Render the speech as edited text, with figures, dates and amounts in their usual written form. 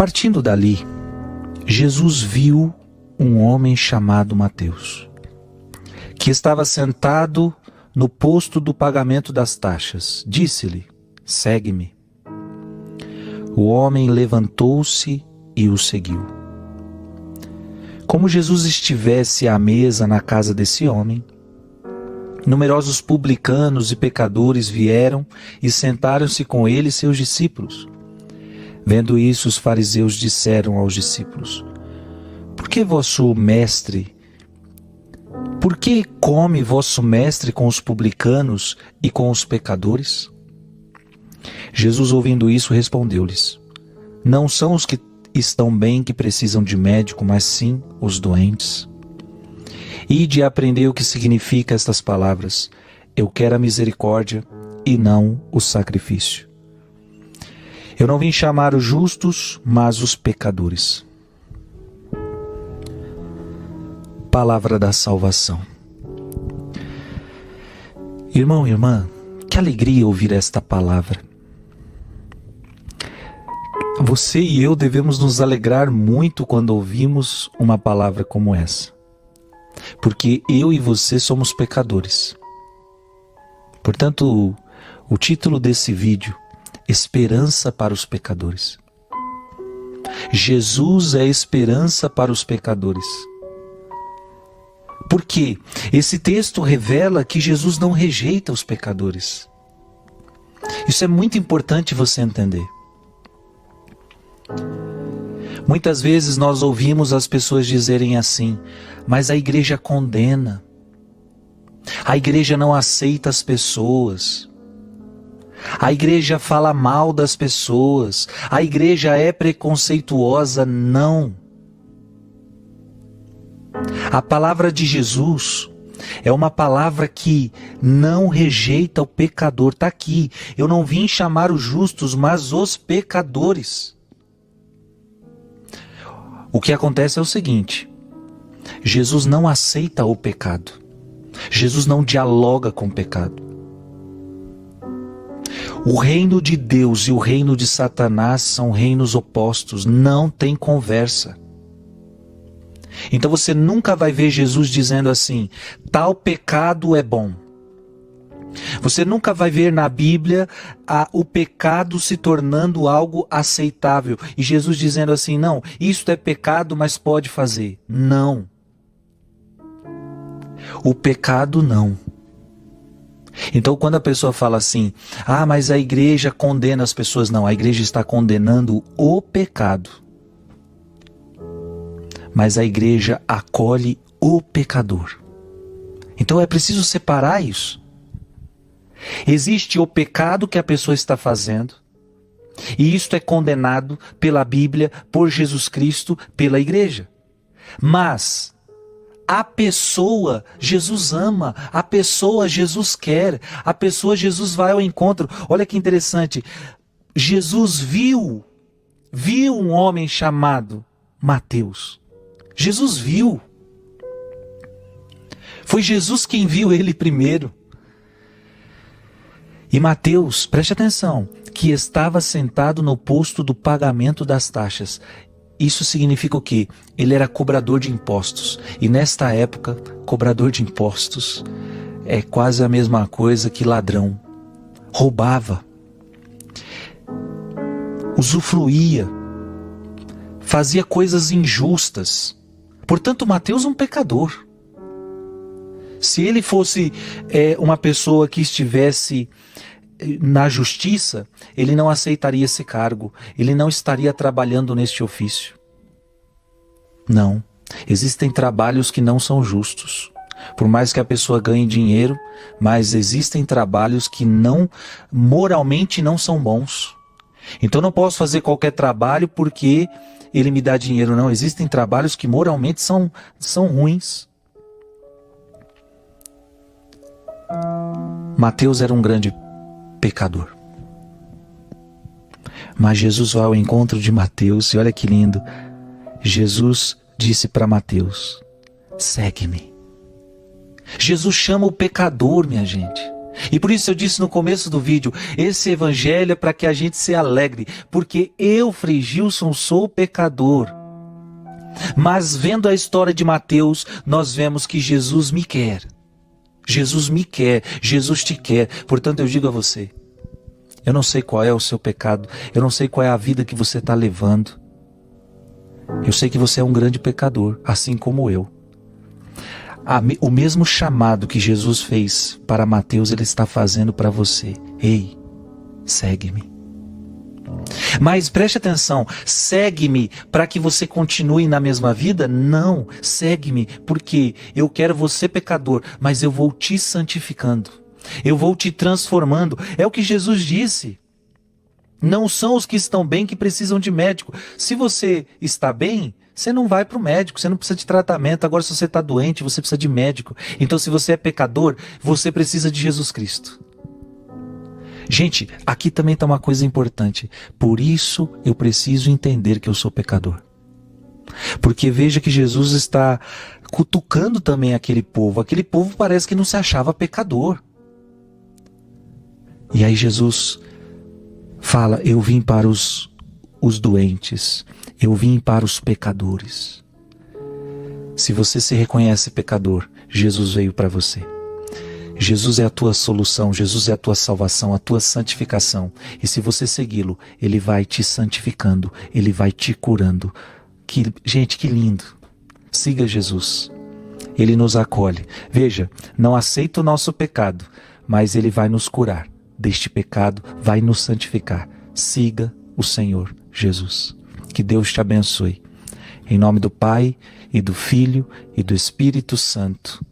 Partindo dali, Jesus viu um homem chamado Mateus, que estava sentado no posto do pagamento das taxas. Disse-lhe: segue-me. O homem levantou-se e o seguiu. Como Jesus estivesse à mesa na casa desse homem, numerosos publicanos e pecadores vieram e sentaram-se com ele e seus discípulos. Vendo isso, os fariseus disseram aos discípulos: Por que come vosso mestre com os publicanos e com os pecadores? Jesus, ouvindo isso, respondeu-lhes: Não são os que estão bem que precisam de médico, mas sim os doentes. Ide aprender o que significa estas palavras: Eu quero a misericórdia e não o sacrifício. Eu não vim chamar os justos, mas os pecadores. Palavra da salvação. Irmão e irmã, que alegria ouvir esta palavra. Você e eu devemos nos alegrar muito quando ouvimos uma palavra como essa, porque eu e você somos pecadores. Portanto, o título desse vídeo: Esperança para os pecadores. Jesus é esperança para os pecadores. Por quê? Esse texto revela que Jesus não rejeita os pecadores. Isso é muito importante você entender. Muitas vezes nós ouvimos as pessoas dizerem assim: mas a igreja condena. A igreja não aceita as pessoas. A igreja fala mal das pessoas. A igreja é preconceituosa. Não. A palavra de Jesus é uma palavra que não rejeita o pecador. Está aqui. Eu não vim chamar os justos, mas os pecadores. O que acontece é o seguinte: Jesus não aceita o pecado. Jesus não dialoga com o pecado. O reino de Deus e o reino de Satanás são reinos opostos, não tem conversa. Então você nunca vai ver Jesus dizendo assim: tal pecado é bom. Você nunca vai ver na Bíblia o pecado se tornando algo aceitável. E Jesus dizendo assim: não, isto é pecado, mas pode fazer. Não. O pecado não. Então quando a pessoa fala assim: mas a igreja condena as pessoas. Não, a igreja está condenando o pecado. Mas a igreja acolhe o pecador. Então é preciso separar isso. Existe o pecado que a pessoa está fazendo, e isto é condenado pela Bíblia, por Jesus Cristo, pela igreja. Mas a pessoa Jesus ama, a pessoa Jesus quer, a pessoa Jesus vai ao encontro. Olha que interessante, Jesus viu um homem chamado Mateus. Jesus viu. Foi Jesus quem viu ele primeiro. E Mateus, preste atenção, que estava sentado no posto do pagamento das taxas. Isso significa o quê? Ele era cobrador de impostos. E nesta época, cobrador de impostos é quase a mesma coisa que ladrão. Roubava. Usufruía. Fazia coisas injustas. Portanto, Mateus é um pecador. Se ele fosse uma pessoa que estivesse na justiça, ele não aceitaria esse cargo. Ele não estaria trabalhando neste ofício. Não. Existem trabalhos que não são justos. Por mais que a pessoa ganhe dinheiro, mas existem trabalhos que moralmente não são bons. Então não posso fazer qualquer trabalho porque ele me dá dinheiro. Não, existem trabalhos que moralmente são ruins. Mateus era um grande pecador. Mas Jesus vai ao encontro de Mateus e olha que lindo. Jesus disse para Mateus: segue-me. Jesus chama o pecador, minha gente. E por isso eu disse no começo do vídeo, esse evangelho é para que a gente se alegre, porque eu, Frei Gilson, sou pecador. Mas vendo a história de Mateus, nós vemos que Jesus me quer. Jesus me quer, Jesus te quer. Portanto, eu digo a você, eu não sei qual é o seu pecado, eu não sei qual é a vida que você está levando. Eu sei que você é um grande pecador, assim como eu. O mesmo chamado que Jesus fez para Mateus, ele está fazendo para você. Ei, segue-me. Mas preste atenção, segue-me para que você continue na mesma vida? Não, segue-me porque eu quero você pecador, mas eu vou te santificando. Eu vou te transformando. É o que Jesus disse. Não são os que estão bem que precisam de médico. Se você está bem, você não vai para o médico, você não precisa de tratamento. Agora, se você está doente, você precisa de médico. Então, se você é pecador, você precisa de Jesus Cristo. Gente, aqui também está uma coisa importante. Por isso eu preciso entender que eu sou pecador. Porque veja que Jesus está cutucando também aquele povo. Aquele povo parece que não se achava pecador. E aí Jesus fala, eu vim para os doentes, eu vim para os pecadores. Se você se reconhece pecador, Jesus veio para você. Jesus é a tua solução, Jesus é a tua salvação, a tua santificação. E se você segui-lo, ele vai te santificando, ele vai te curando. Gente, que lindo. Siga Jesus. Ele nos acolhe. Veja, não aceita o nosso pecado, mas ele vai nos curar deste pecado, vai nos santificar. Siga o Senhor Jesus. Que Deus te abençoe. Em nome do Pai, e do Filho, e do Espírito Santo.